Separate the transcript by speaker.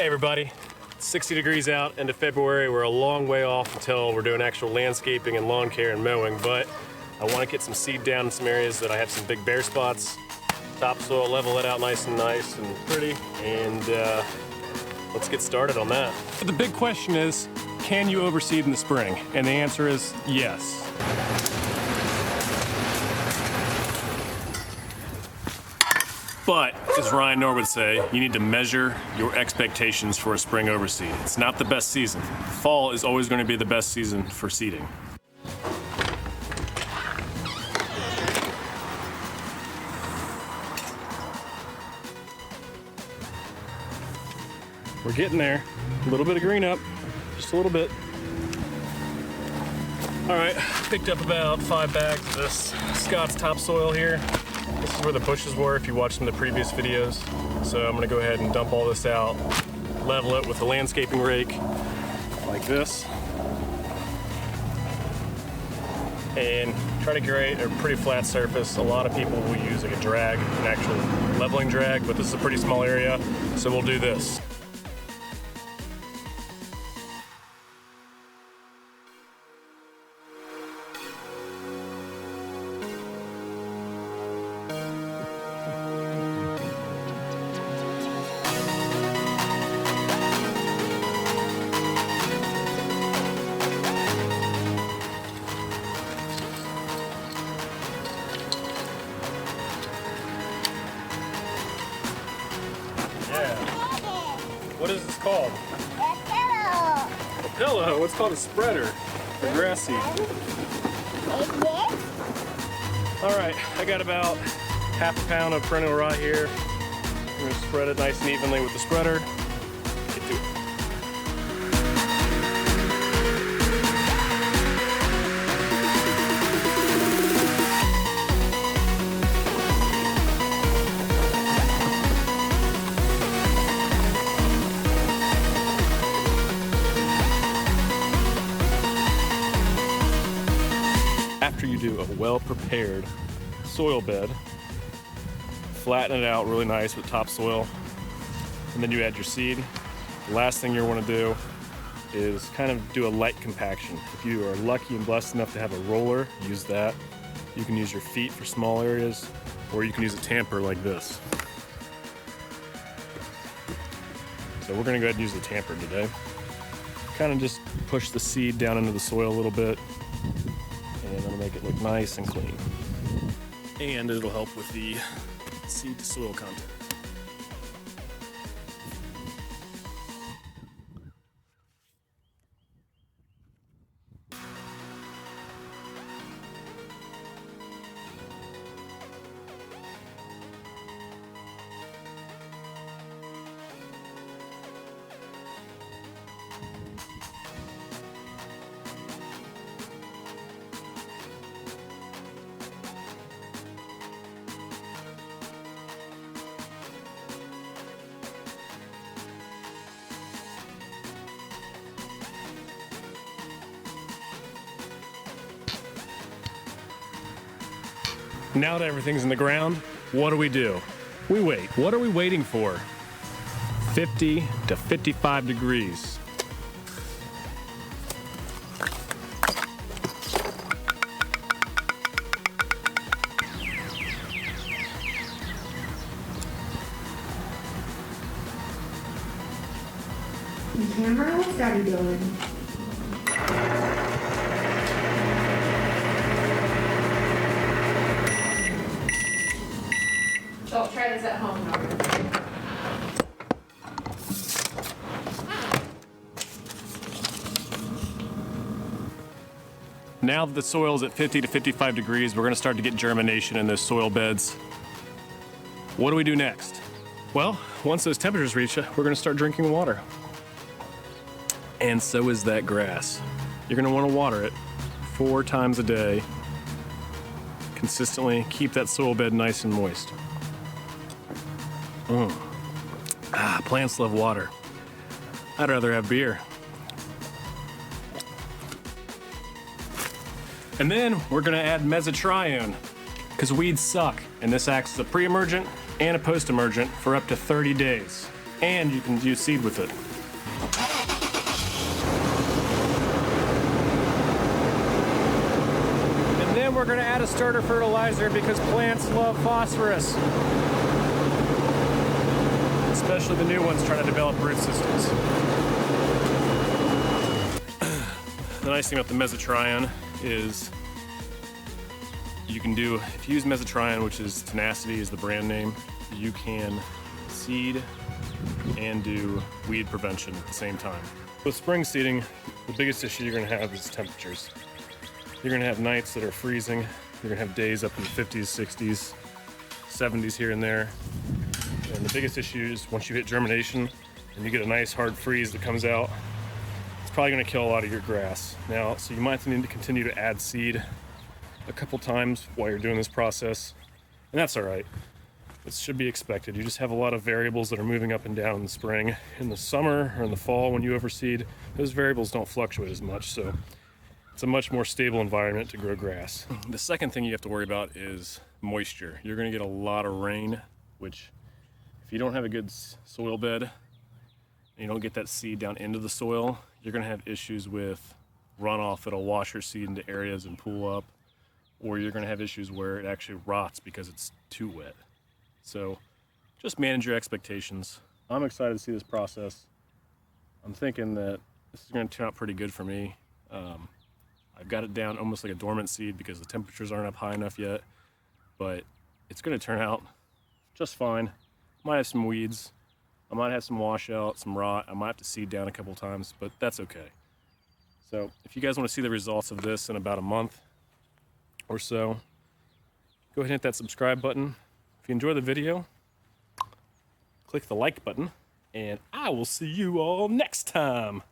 Speaker 1: Hey everybody, it's 60 degrees out, end of February. We're a long way off until we're doing actual landscaping and lawn care and mowing, but I want to get some seed down in some areas that I have some big bare spots. Topsoil, level it out nice and pretty, and let's get started on that. But the big question is, can you overseed in the spring? And the answer is yes. But, as Ryan Knorr would say, you need to measure your expectations for a spring overseed. It's not the best season. Fall is always going to be the best season for seeding. We're getting there. A little bit of green up, just a little bit. All right, picked up about 5 bags of this Scott's topsoil here. This is where the bushes were if you watched some of the previous videos. So I'm gonna go ahead and dump all this out, level it with a landscaping rake, like this. And try to create a pretty flat surface. A lot of people will use like a drag, an actual leveling drag, but this is a pretty small area, so we'll do this. What is this called? A pillow. What's called a spreader for grass seed. All right, I got about ½ pound of perennial rye here. I'm gonna spread it nice and evenly with the spreader. Get to it. After you do a well-prepared soil bed, flatten it out really nice with topsoil, and then you add your seed. The last thing you want to do is kind of do a light compaction. If you are lucky and blessed enough to have a roller, use that. You can use your feet for small areas, or you can use a tamper like this. So we're going to go ahead and use the tamper today. Kind of just push the seed down into the soil a little bit, and it'll make it look nice and clean. And it'll help with the seed to soil content. Now that everything's in the ground, what do? We wait. What are we waiting for? 50 to 55 degrees.
Speaker 2: Camera, what's Daddy doing?
Speaker 3: Don't try this at home, Norman.
Speaker 1: Now that the soil is at 50 to 55 degrees, we're going to start to get germination in those soil beds. What do we do next? Well, once those temperatures reach, we're going to start drinking water. And so is that grass. You're going to want to water it 4 times a day. Consistently keep that soil bed nice and moist. Plants love water. I'd rather have beer. And then we're gonna add mesotrione, because weeds suck, and this acts as a pre-emergent and a post-emergent for up to 30 days. and you can use seed with it. And then we're gonna add a starter fertilizer because plants love phosphorus. Especially the new ones trying to develop root systems. The nice thing about the mesotrione is you can do, if you use mesotrione, which is Tenacity is the brand name, you can seed and do weed prevention at the same time. With spring seeding, the biggest issue you're gonna have is temperatures. You're gonna have nights that are freezing. You're gonna have days up in the 50s, 60s, 70s here and there. And the biggest issue is once you hit germination and you get a nice hard freeze that comes out, it's probably gonna kill a lot of your grass. Now, so you might need to continue to add seed a couple times while you're doing this process, and that's all right. It should be expected. You just have a lot of variables that are moving up and down in the spring. In the summer or in the fall when you overseed, those variables don't fluctuate as much, so it's a much more stable environment to grow grass. The second thing you have to worry about is moisture. You're gonna get a lot of rain, which if you don't have a good soil bed and you don't get that seed down into the soil, you're gonna have issues with runoff that'll wash your seed into areas and pool up, or you're gonna have issues where it actually rots because it's too wet. So just manage your expectations. I'm excited to see this process. I'm thinking that this is gonna turn out pretty good for me. I've got it down almost like a dormant seed because the temperatures aren't up high enough yet, but it's gonna turn out just fine. Might have some weeds. I might have some washout, some rot. I might have to seed down a couple times, but that's okay. So if you guys want to see the results of this in about a month or so, go ahead and hit that subscribe button. If you enjoy the video, click the like button, and I will see you all next time.